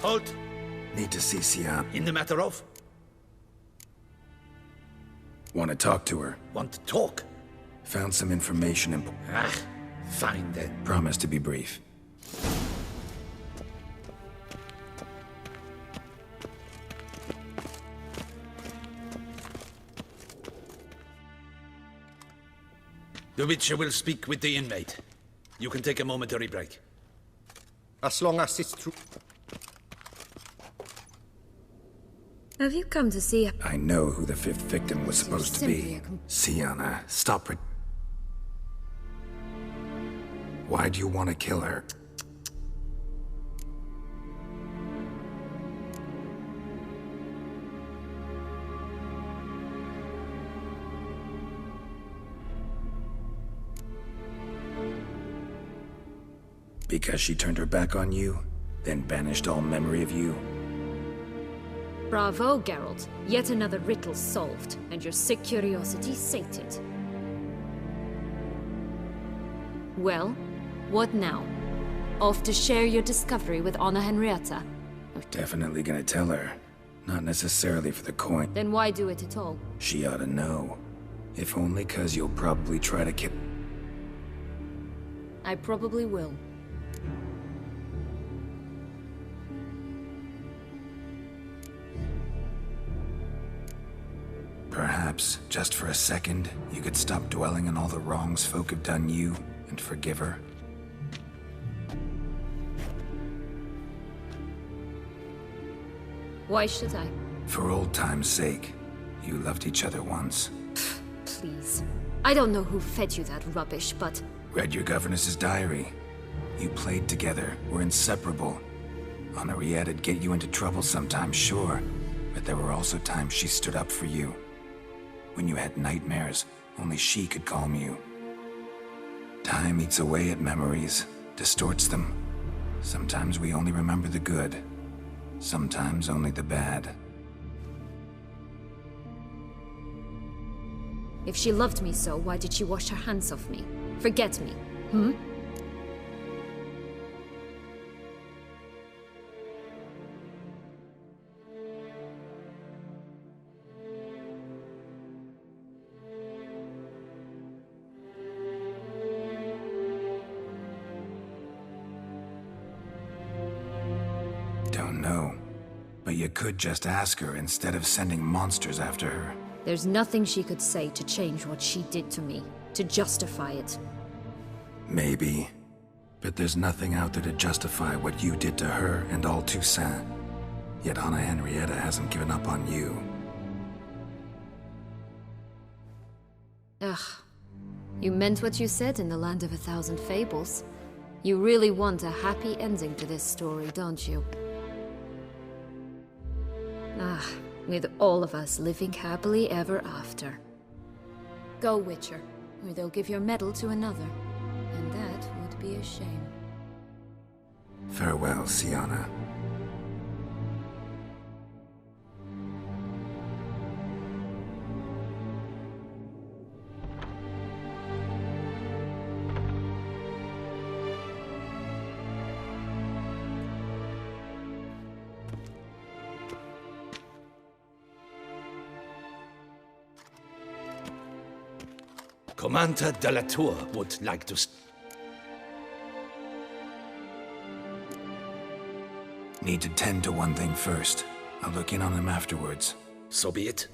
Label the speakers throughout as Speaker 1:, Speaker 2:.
Speaker 1: Halt!
Speaker 2: Need to see Sieana.
Speaker 1: In the matter of?
Speaker 2: Want to talk to her.
Speaker 1: Want to talk?
Speaker 2: Found some information and...
Speaker 1: Fine then.
Speaker 2: Promise to be brief.
Speaker 1: The Witcher will speak with the inmate. You can take a momentary break.
Speaker 3: As long as it's true.
Speaker 4: Have you come to see...
Speaker 2: I know who the fifth victim was supposed to be. Sieana, stop it. Why do you want to kill her? Because she turned her back on you, then banished all memory of you?
Speaker 4: Bravo, Geralt. Yet another riddle solved, and your sick curiosity sated. Well, what now? Off to share your discovery with Anna Henrietta?
Speaker 2: Definitely gonna tell her. Not necessarily for the coin.
Speaker 4: Then why do it at all?
Speaker 2: She ought to know. If only 'cause you'll probably try to kill...
Speaker 4: I probably will.
Speaker 2: Perhaps, just for a second, you could stop dwelling on all the wrongs folk have done you, and forgive her.
Speaker 4: Why should I?
Speaker 2: For old time's sake. You loved each other once.
Speaker 4: Please. I don't know who fed you that rubbish, but...
Speaker 2: Read your governess's diary. You played together, were inseparable. Henriette'd get you into trouble sometimes, sure, but there were also times she stood up for you. When you had nightmares, only she could calm you. Time eats away at memories, distorts them. Sometimes we only remember the good, sometimes only the bad.
Speaker 4: If she loved me so, why did she wash her hands off me? Forget me, hmm?
Speaker 2: Don't know. But you could just ask her instead of sending monsters after her.
Speaker 4: There's nothing she could say to change what she did to me, to justify it.
Speaker 2: Maybe. But there's nothing out there to justify what you did to her and all Toussaint. Yet Anna Henrietta hasn't given up on you.
Speaker 4: Ugh. You meant what you said in the Land of a Thousand Fables. You really want a happy ending to this story, don't you? Ah, with all of us living happily ever after. Go, Witcher, or they'll give your medal to another. And that would be a shame.
Speaker 2: Farewell, Sieana.
Speaker 1: Commander de la Tour would like to...
Speaker 2: Need to tend to one thing first. I'll look in on him afterwards.
Speaker 1: So be it.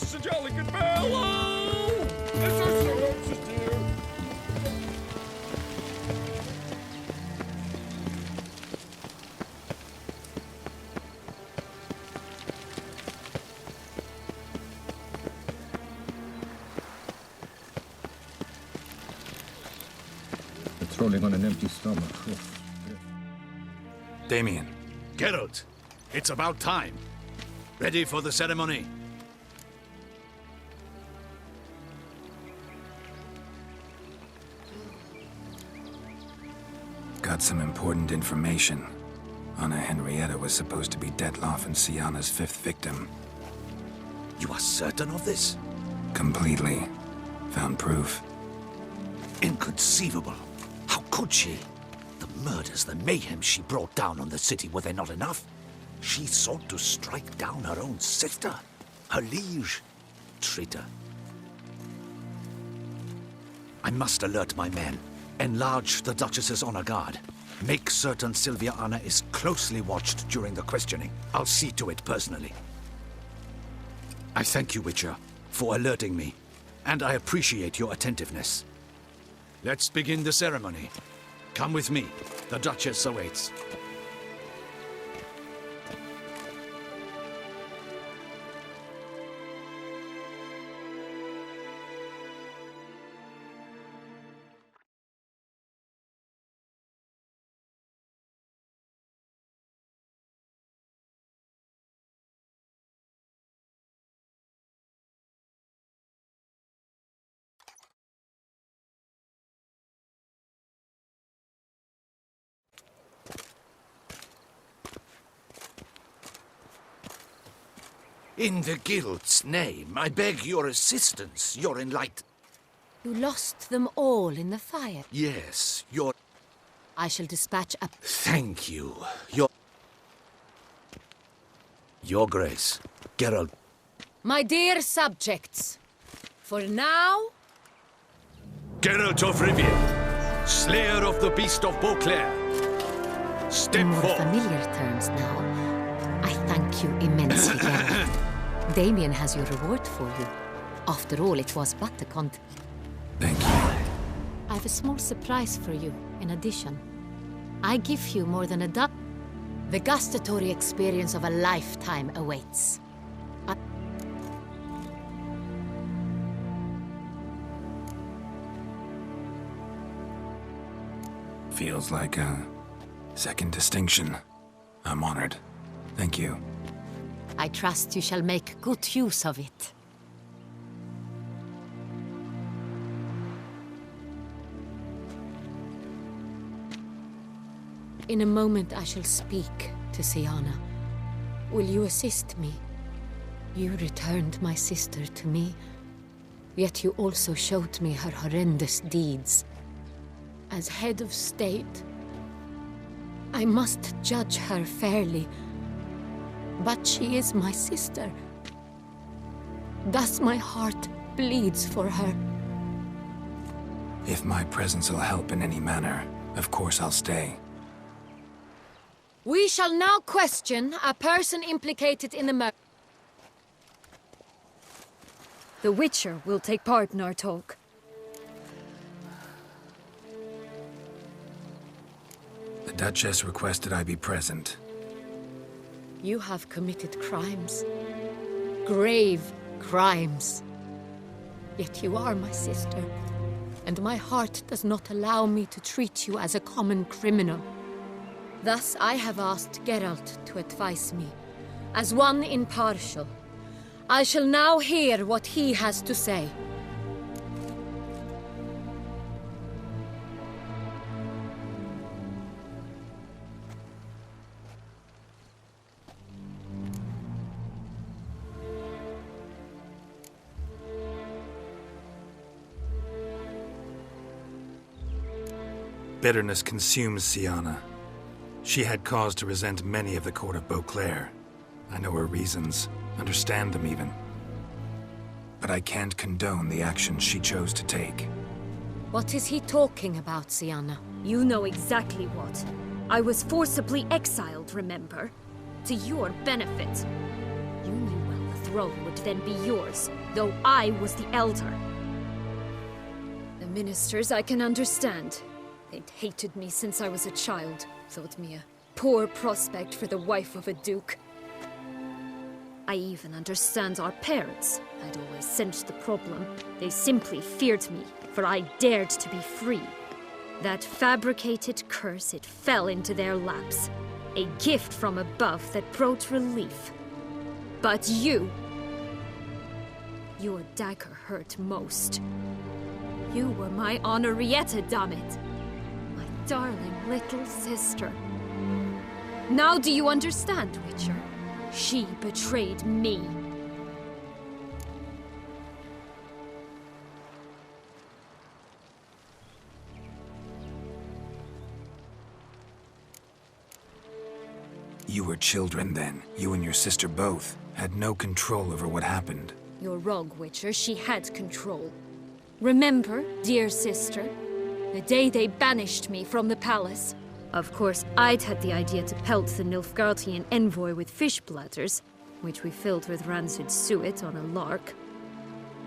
Speaker 3: It's a jolly good fellow! It's a so dear.
Speaker 5: Patrolling on an empty stomach.
Speaker 2: Damien.
Speaker 1: Geralt, it's about time. Ready for the ceremony?
Speaker 2: Got some important information. Anna Henrietta was supposed to be Detloff and Siena's 5th victim.
Speaker 1: You are certain of this?
Speaker 2: Completely. Found proof.
Speaker 1: Inconceivable. How could she? The murders, the mayhem she brought down on the city, were they not enough? She sought to strike down her own sister, her liege, traitor. I must alert my men. Enlarge the Duchess's honor guard. Make certain Sylvia Anna is closely watched during the questioning. I'll see to it personally. I thank you, Witcher, for alerting me, and I appreciate your attentiveness. Let's begin the ceremony. Come with me. The Duchess awaits. In the Guild's name, I beg your assistance, your enlightenment.
Speaker 6: You lost them all in the fire.
Speaker 1: Yes, your...
Speaker 6: I shall dispatch a...
Speaker 1: Thank you. Your Grace, Geralt.
Speaker 6: My dear subjects, for now...
Speaker 1: Geralt of Rivia, Slayer of the Beast of Beauclair. Step
Speaker 6: In more
Speaker 1: forward.
Speaker 6: familiar terms now, I thank you immensely, Geralt. Damien has your reward for you. After all, it was but a
Speaker 2: Thank you.
Speaker 6: I have a small surprise for you, in addition. I give you more than a The gustatory experience of a lifetime awaits.
Speaker 2: Feels like a second distinction. I'm honored. Thank you.
Speaker 6: I trust you shall make good use of it. In a moment I shall speak to Sieana. Will you assist me? You returned my sister to me, yet you also showed me her horrendous deeds. As head of state, I must judge her fairly. But she is my sister. Thus my heart bleeds for her.
Speaker 2: If my presence will help in any manner, of course I'll stay.
Speaker 6: We shall now question a person implicated in the murder.
Speaker 4: The Witcher will take part in our talk.
Speaker 2: The Duchess requested I be present.
Speaker 6: You have committed crimes. Grave crimes. Yet you are my sister, and my heart does not allow me to treat you as a common criminal. Thus I have asked Geralt to advise me, as one impartial. I shall now hear what he has to say.
Speaker 2: Bitterness consumes Sieana. She had cause to resent many of the court of Beauclair. I know her reasons, understand them even. But I can't condone the actions she chose to take.
Speaker 6: What is he talking about, Sieana?
Speaker 4: You know exactly what. I was forcibly exiled, remember? To your benefit. You knew well the throne would then be yours, though I was the elder. The ministers I can understand. They'd hated me since I was a child, thought me a poor prospect for the wife of a duke. I even understand our parents. I'd always sensed the problem. They simply feared me, for I dared to be free. That fabricated curse, it fell into their laps. A gift from above that brought relief. But you... your dagger hurt most. You were my Henrietta, damn it. My darling little sister. Now do you understand, Witcher? She betrayed me.
Speaker 2: You were children then. You and your sister both had no control over what happened.
Speaker 4: You're wrong, Witcher. She had control. Remember, dear sister, the day they banished me from the palace? Of course, I'd had the idea to pelt the Nilfgaardian envoy with fish bladders, which we filled with rancid suet on a lark,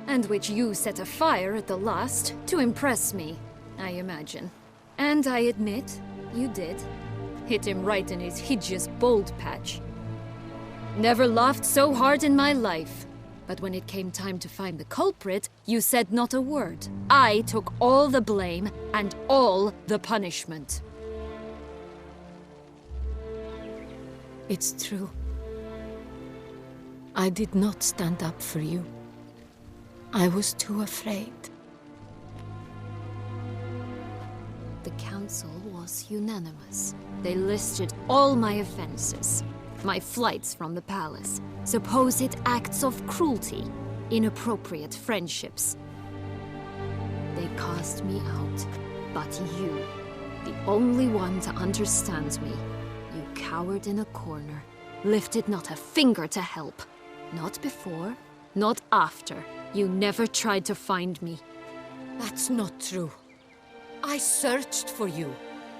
Speaker 4: and which you set afire at the last to impress me, I imagine. And I admit, you did. Hit him right in his hideous bald patch. Never laughed so hard in my life. But when it came time to find the culprit, you said not a word. I took all the blame and all the punishment.
Speaker 6: It's true. I did not stand up for you. I was too afraid.
Speaker 4: The council was unanimous. They listed all my offenses. My flights from the palace, supposed acts of cruelty, inappropriate friendships. They cast me out, but you, the only one to understand me, you cowered in a corner, lifted not a finger to help. Not before, not after. You never tried to find me.
Speaker 6: That's not true. I searched for you.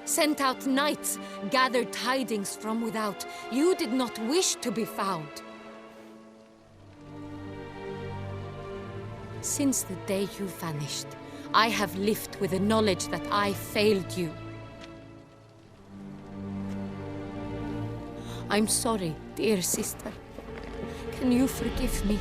Speaker 6: Sent out knights, gathered tidings from without. You did not wish to be found. Since the day you vanished, I have lived with the knowledge that I failed you. I'm sorry, dear sister. Can you forgive me?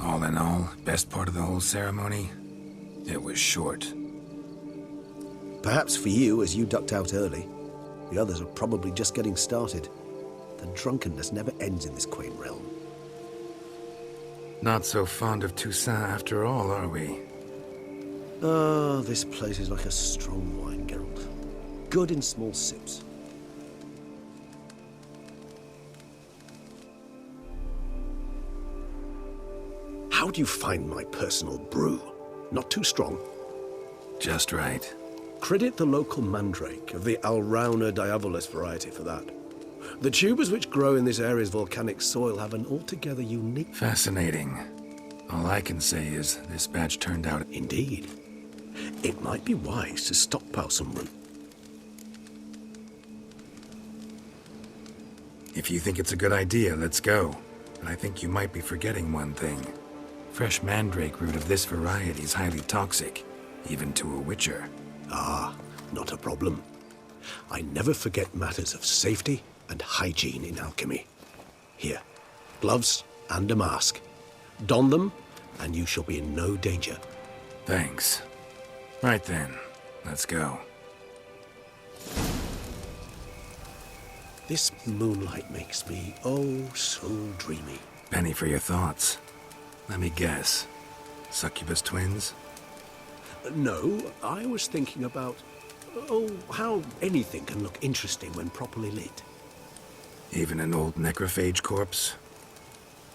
Speaker 2: All in all, best part of the whole ceremony? It was short.
Speaker 7: Perhaps for you, as you ducked out early. The others are probably just getting started. The drunkenness never ends in this quaint realm.
Speaker 2: Not so fond of Toussaint after all, are we?
Speaker 7: Oh, this place is like a strong wine, Geralt. Good in small sips. How do you find my personal brew? Not too strong?
Speaker 2: Just right.
Speaker 7: Credit the local mandrake of the Alrauna diabolus variety for that. The tubers which grow in this area's volcanic soil have an altogether unique...
Speaker 2: Fascinating. All I can say is this batch turned out...
Speaker 7: Indeed. It might be wise to stockpile some root.
Speaker 2: If you think it's a good idea, let's go. But I think you might be forgetting one thing. Fresh mandrake root of this variety is highly toxic, even to a witcher.
Speaker 7: Ah, not a problem. I never forget matters of safety and hygiene in alchemy. Here, gloves and a mask. Don them, and you shall be in no danger.
Speaker 2: Thanks. Right then, let's go.
Speaker 7: This moonlight makes me, oh, so dreamy.
Speaker 2: Penny for your thoughts. Let me guess. Succubus twins?
Speaker 7: No, I was thinking about, oh, how anything can look interesting when properly lit.
Speaker 2: Even an old necrophage corpse?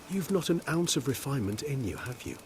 Speaker 7: You've not an ounce of refinement in you, have you?